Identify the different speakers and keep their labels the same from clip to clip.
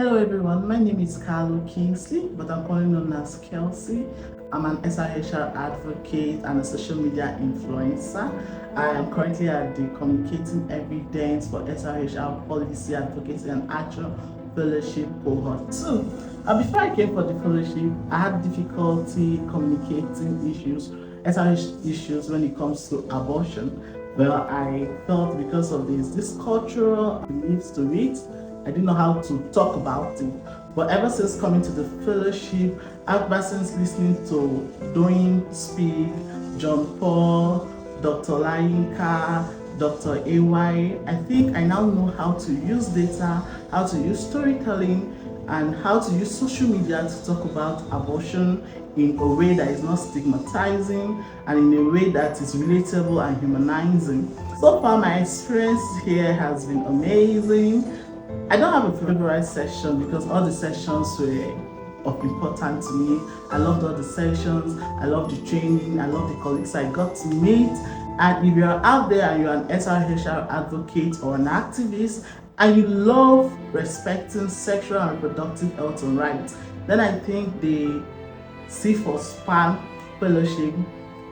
Speaker 1: Hello everyone, my name is Kalu Kingsley, but I'm commonly known as Kelsey. I'm an SRHR advocate and a social media influencer. I am currently at the Communicating Evidence for SRHR Policy Advocacy and Action Fellowship Cohort 2. Before I came for the fellowship, I had difficulty communicating SRH issues when it comes to abortion. Well, I felt because of this cultural beliefs to it, I didn't know how to talk about it. But ever since coming to the fellowship, ever since listening to Doing Speak, John Paul, Dr. Lainka, Dr. AY, I think I now know how to use data, how to use storytelling, and how to use social media to talk about abortion in a way that is not stigmatizing and in a way that is relatable and humanizing. So far, my experience here has been amazing. I don't have a favorite session because all the sessions were of importance to me. I loved all the sessions, I loved the training, I loved the colleagues I got to meet. And if you're out there and you're an SRHR advocate or an activist and you love respecting sexual and reproductive health and rights, then I think the C4SPAA fellowship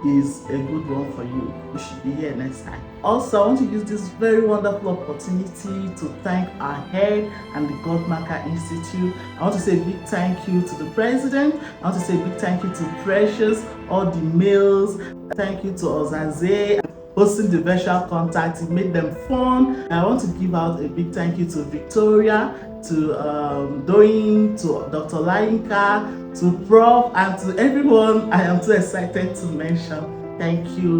Speaker 1: is a good one for you. You should be here next time. Also, I want to use this very wonderful opportunity to thank our head and the Godmaker Institute. I want to say a big thank you to the president. I want to say a big thank you to Precious, all the mails. Thank you to Ozaze hosting the virtual contacts. It made them fun. I want to give out a big thank you to Victoria, to Doing, to Dr. Lainka, to Prof, and to everyone I am too excited to mention. Thank you.